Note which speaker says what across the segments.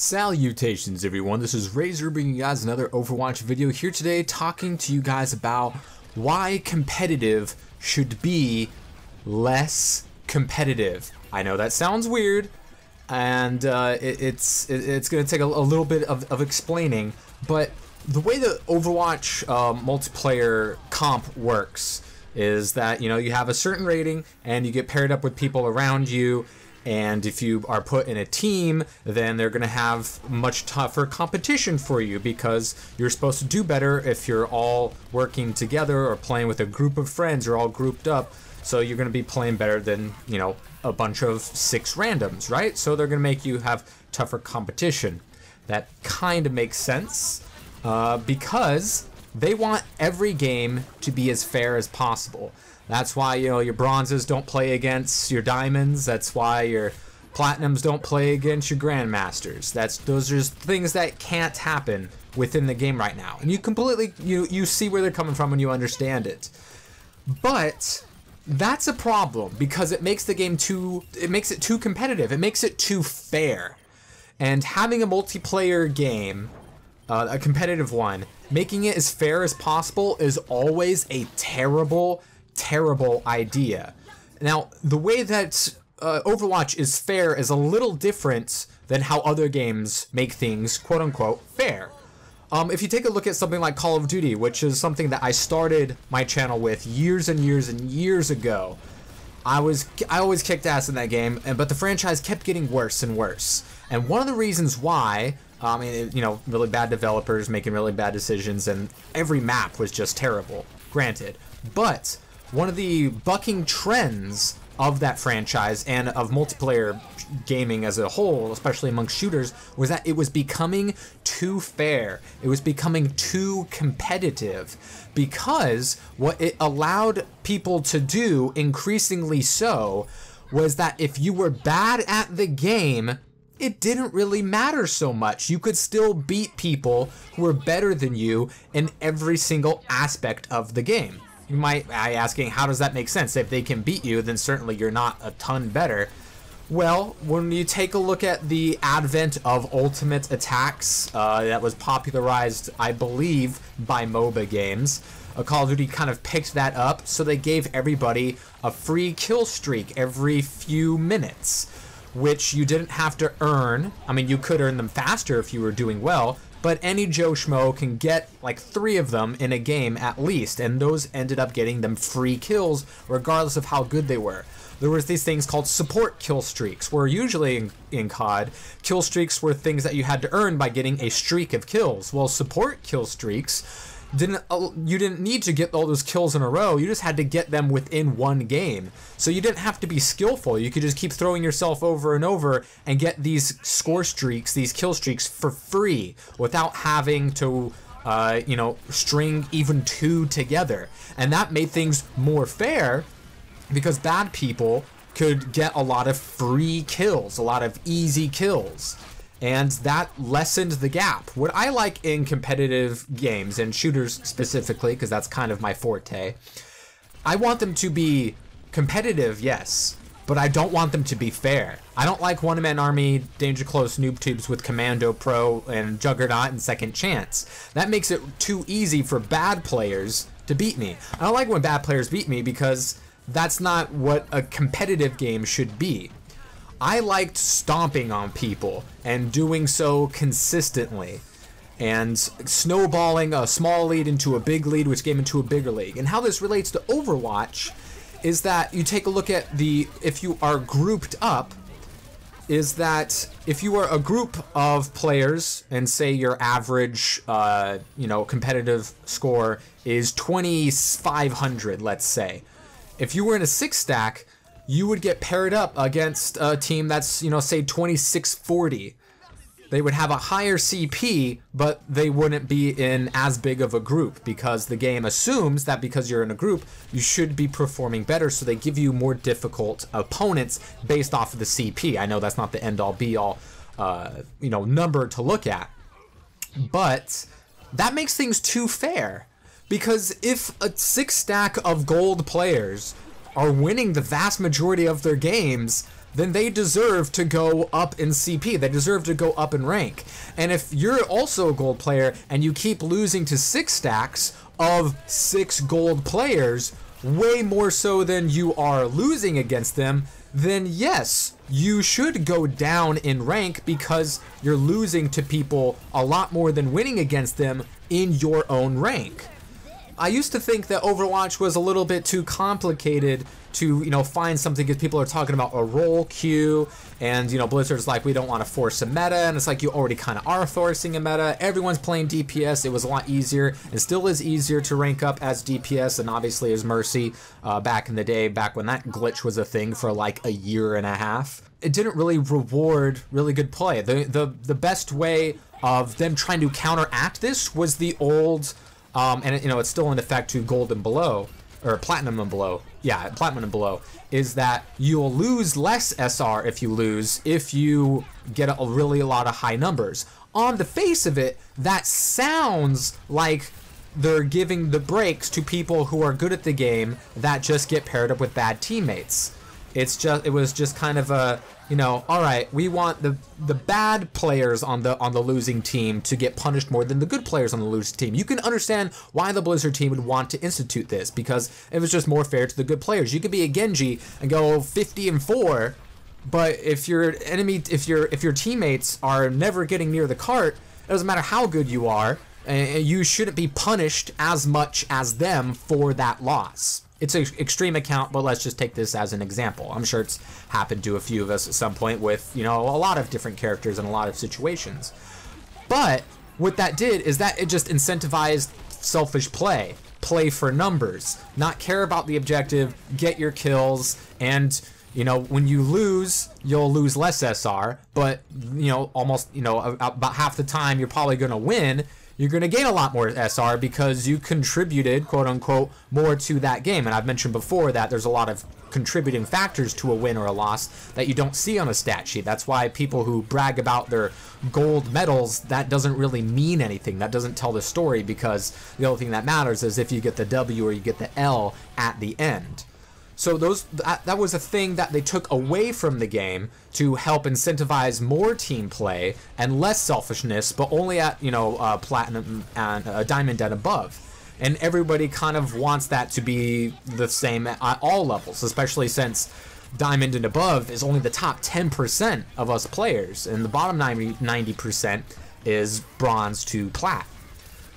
Speaker 1: Salutations everyone, this is Razor bringing you guys another Overwatch video here today, talking to you guys about why competitive should be less competitive. I know that sounds weird, and it's going to take a little bit of explaining, but the way the Overwatch multiplayer comp works is that, you know, you have a certain rating and you get paired up with people around you. And if you are put in a team, then they're going to have much tougher competition for you because you're supposed to do better if you're all working together or playing with a group of friends or all grouped up. So you're going to be playing better than, you know, a bunch of 6 randoms, right? So they're going to make you have tougher competition. That kind of makes sense because they want every game to be as fair as possible. That's why, you know, your bronzes don't play against your diamonds. That's why your platinums don't play against your grandmasters. Those are things that can't happen within the game right now. And you completely, you see where they're coming from and you understand it. But that's a problem because it makes the game it makes it too competitive. It makes it too fair. And having a multiplayer game, a competitive one, making it as fair as possible is always a terrible idea. Now, the way that Overwatch is fair is a little different than how other games make things quote-unquote fair. If you take a look at something like Call of Duty, which is something that I started my channel with years and years ago, I always kicked ass in that game, but the franchise kept getting worse and worse. And one of the reasons why, you know, really bad developers making really bad decisions, and every map was just terrible, granted. But one of the bucking trends of that franchise and of multiplayer gaming as a whole, especially among shooters, was that it was becoming too fair. It was becoming too competitive because what it allowed people to do, increasingly so, was that if you were bad at the game, it didn't really matter so much. You could still beat people who were better than you in every single aspect of the game. You might be asking, how does that make sense? If they can beat you, then certainly you're not a ton better. Well, when you take a look at the advent of ultimate attacks that was popularized, I believe, by MOBA games, Call of Duty kind of picked that up, so they gave everybody a free kill streak every few minutes, which you didn't have to earn. I mean, you could earn them faster if you were doing well, but any Joe Schmo can get like 3 of them in a game at least, and those ended up getting them free kills regardless of how good they were. There was these things called support kill streaks, where usually in COD, kill streaks were things that you had to earn by getting a streak of kills. Well, support kill streaks, you didn't need to get all those kills in a row, you just had to get them within one game. So you didn't have to be skillful, you could just keep throwing yourself over and over and get these score streaks, these kill streaks for free without having to you know, string even 2 together. And that made things more fair because bad people could get a lot of free kills, a lot of easy kills. And that lessened the gap. What I like in competitive games, and shooters specifically, because that's kind of my forte, I want them to be competitive, yes, but I don't want them to be fair. I don't like one-man army, danger close noob tubes with Commando Pro and Juggernaut and Second Chance. That makes it too easy for bad players to beat me. I don't like when bad players beat me because that's not what a competitive game should be. I liked stomping on people and doing so consistently and snowballing a small lead into a big lead, which came into a bigger league. And how this relates to Overwatch is that you take a look at if you are grouped up, is that if you are a group of players and say your average, you know, competitive score is 2,500, let's say. If you were in a 6-stack, you would get paired up against a team that's, you know, say 2,640. They would have a higher CP, but they wouldn't be in as big of a group because the game assumes that because you're in a group, you should be performing better, so they give you more difficult opponents based off of the CP. I know that's not the end-all be-all, you know, number to look at, but that makes things too fair because if a 6-stack of gold players are winning the vast majority of their games, then they deserve to go up in CP. They deserve to go up in rank. And if you're also a gold player and you keep losing to 6 stacks of 6 gold players, way more so than you are losing against them, then yes, you should go down in rank because you're losing to people a lot more than winning against them in your own rank. I used to think that Overwatch was a little bit too complicated to, find something, because people are talking about a role queue, and, Blizzard's like, we don't want to force a meta, and it's like, you already kind of are forcing a meta. Everyone's playing DPS. It was a lot easier, and still is easier to rank up as DPS, and obviously as Mercy back in the day, back when that glitch was a thing for like a year and a half. It didn't really reward really good play. The best way of them trying to counteract this was the old, and it's still in effect to gold and below, or platinum and below. Yeah, platinum and below, is that you'll lose less SR if you get a lot of high numbers. On the face of it, that sounds like they're giving the breaks to people who are good at the game that just get paired up with bad teammates. It was just kind of a, all right, we want the bad players on the losing team to get punished more than the good players on the losing team. You can understand why the Blizzard team would want to institute this, because it was just more fair to the good players. You could be a Genji and go 50-4, but if your teammates are never getting near the cart, it doesn't matter how good you are, you shouldn't be punished as much as them for that loss. It's an extreme account, but let's just take this as an example. I'm sure it's happened to a few of us at some point with, a lot of different characters in a lot of situations. But what that did is that it just incentivized selfish play for numbers, not care about the objective, get your kills, and when you lose, you'll lose less SR, but almost about half the time you're probably going to win. You're going to gain a lot more SR because you contributed, quote unquote, more to that game. And I've mentioned before that there's a lot of contributing factors to a win or a loss that you don't see on a stat sheet. That's why people who brag about their gold medals, that doesn't really mean anything. That doesn't tell the story, because the only thing that matters is if you get the W or you get the L at the end. So that was a thing that they took away from the game to help incentivize more team play and less selfishness, but only at platinum and diamond and above. And everybody kind of wants that to be the same at all levels, especially since diamond and above is only the top 10% of us players, and the bottom 90% is bronze to plat.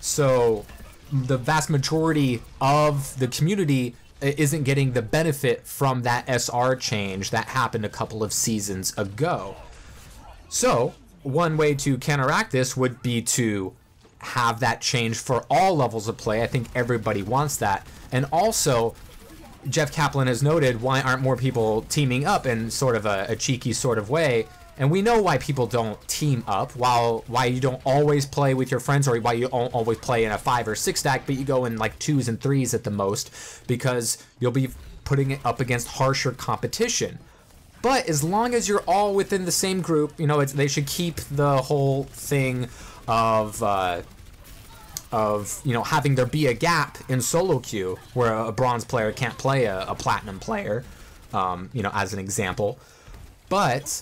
Speaker 1: So the vast majority of the community isn't getting the benefit from that SR change that happened a couple of seasons ago. So one way to counteract this would be to have that change for all levels of play. I think everybody wants that. And also, Jeff Kaplan has noted, why aren't more people teaming up in sort of a cheeky sort of way? And we know why people don't team up, why you don't always play with your friends, or why you don't always play in a 5 or 6 stack, but you go in like 2s and 3s at the most, because you'll be putting it up against harsher competition. But as long as you're all within the same group, they should keep the whole thing of having there be a gap in solo queue where a bronze player can't play a platinum player, as an example. But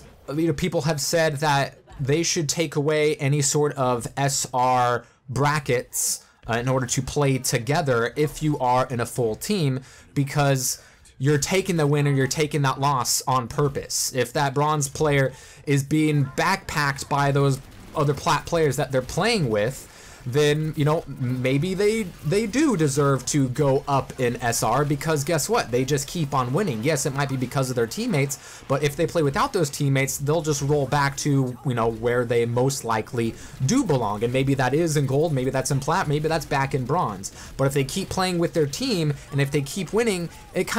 Speaker 1: people have said that they should take away any sort of SR brackets in order to play together if you are in a full team, because you're taking the win or you're taking that loss on purpose. If that bronze player is being backpacked by those other plat players that they're playing with, then maybe they do deserve to go up in SR, because guess what? They just keep on winning. Yes, it might be because of their teammates, but if they play without those teammates, they'll just roll back to where they most likely do belong. And maybe that is in gold, maybe that's in plat, maybe that's back in bronze. But if they keep playing with their team and if they keep winning, it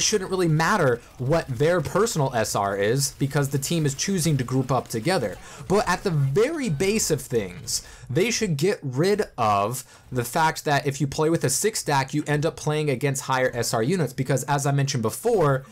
Speaker 1: shouldn't really matter what their personal SR is, because the team is choosing to group up together. But at the very base of things, they should get rid of the fact that if you play with a 6 stack, you end up playing against higher SR units, because as I mentioned before,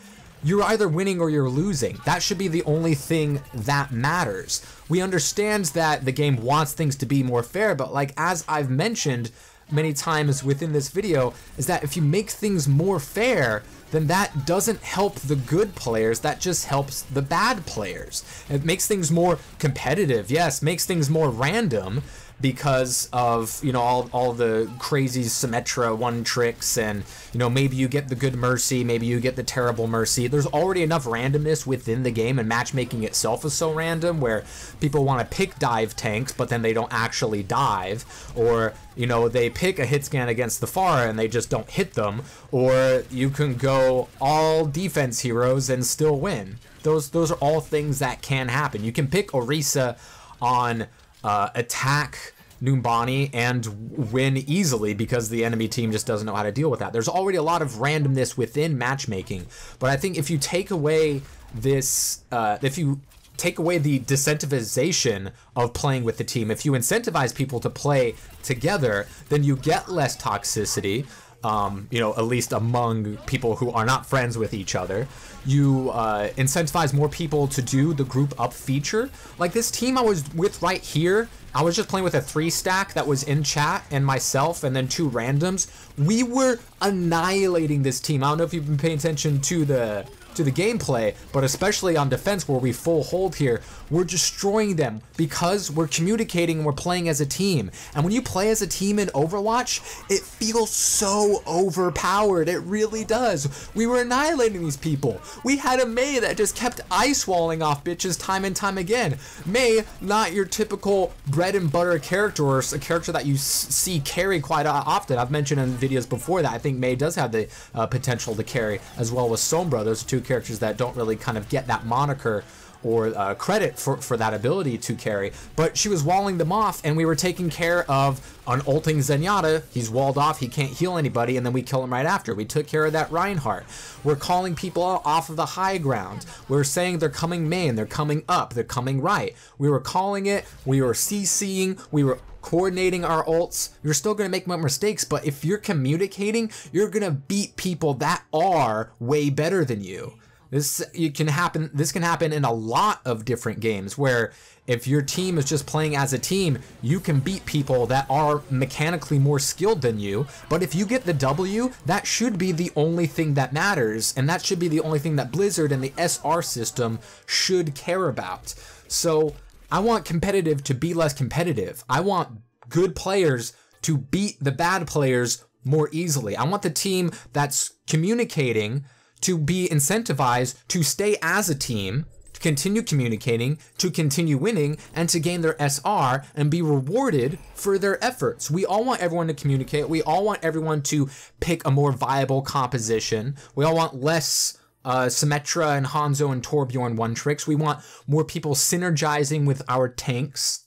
Speaker 1: you're either winning or you're losing. That should be the only thing that matters. We understand that the game wants things to be more fair, but as I've mentioned many times within this video, is that if you make things more fair, then that doesn't help the good players, that just helps the bad players. It makes things more competitive, yes, makes things more random, because of, you know, all the crazy Symmetra one tricks, and, you know, maybe you get the good Mercy, maybe you get the terrible Mercy. There's already enough randomness within the game, and matchmaking itself is so random where people want to pick dive tanks, but then they don't actually dive, or, you know, they pick a hit scan against the Pharah and they just don't hit them, or you can go all defense heroes and still win. Those are all things that can happen. You can pick Orisa on attack Numbani and win easily because the enemy team just doesn't know how to deal with that. There's already a lot of randomness within matchmaking, but I think if you take away this, if you take away the decentivization of playing with the team, if you incentivize people to play together, then you get less toxicity. You know, at least among people who are not friends with each other. You incentivize more people to do the group up feature. Like this team I was with right here, I was just playing with a 3-stack that was in chat and myself and then 2 randoms. We were annihilating this team. I don't know if you've been paying attention to the gameplay, but especially on defense where we full hold here, we're destroying them because we're communicating and we're playing as a team. And when you play as a team in Overwatch, it feels so overpowered. It really does. We were annihilating these people. We had a Mei that just kept ice walling off bitches time and time again. Mei, not your typical bread and butter character, or a character that you see carry quite often. I've mentioned in videos before that I think Mei does have the potential to carry, as well as Sombra. Those are 2 characters that don't really kind of get that moniker or credit for that ability to carry, but she was walling them off and we were taking care of an ulting Zenyatta. He's walled off, he can't heal anybody, and then we kill him right after. We took care of that Reinhardt. We're calling people off of the high ground. We're saying they're coming main, they're coming up, they're coming right. We were calling it, we were CCing, we were coordinating our ults. You're still going to make more mistakes, but if you're communicating, you're going to beat people that are way better than you. This can happen in a lot of different games, where if your team is just playing as a team, you can beat people that are mechanically more skilled than you. But if you get the W, that should be the only thing that matters, and that should be the only thing that Blizzard and the SR system should care about. So I want competitive to be less competitive. I want good players to beat the bad players more easily. I want the team that's communicating to be incentivized to stay as a team, to continue communicating, to continue winning, and to gain their SR and be rewarded for their efforts. We all want everyone to communicate. We all want everyone to pick a more viable composition. We all want less Symmetra and Hanzo and Torbjorn one tricks. We want more people synergizing with our tanks.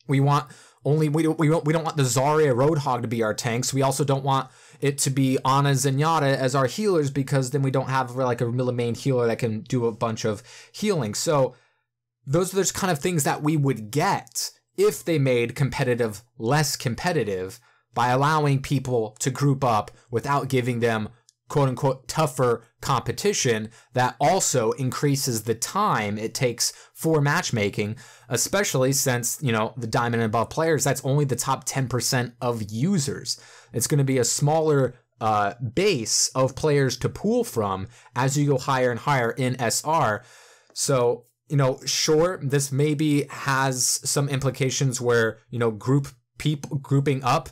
Speaker 1: We don't want the Zarya Roadhog to be our tanks. We also don't want it to be Ana Zenyatta as our healers, because then we don't have like a really main healer that can do a bunch of healing. So those are the kind of things that we would get if they made competitive less competitive, by allowing people to group up without giving them quote-unquote tougher competition that also increases the time it takes for matchmaking, especially since, you know, the diamond and above players, that's only the top 10% of users. It's going to be a smaller base of players to pool from as you go higher and higher in SR. So, you know, sure, this maybe has some implications where, you know, grouping up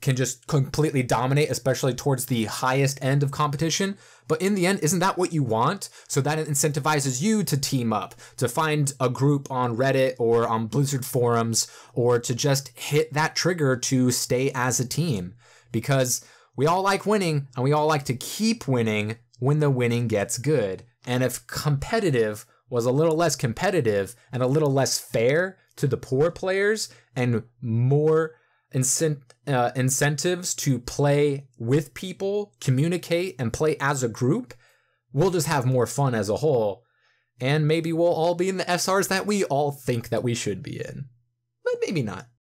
Speaker 1: can just completely dominate, especially towards the highest end of competition. But in the end, isn't that what you want? So that incentivizes you to team up, to find a group on Reddit or on Blizzard forums, or to just hit that trigger to stay as a team. Because we all like winning, and we all like to keep winning when the winning gets good. And if competitive was a little less competitive and a little less fair to the poor players, and more incentives to play with people, communicate, and play as a group, we'll just have more fun as a whole, and maybe we'll all be in the SRs that we all think that we should be in. But maybe not.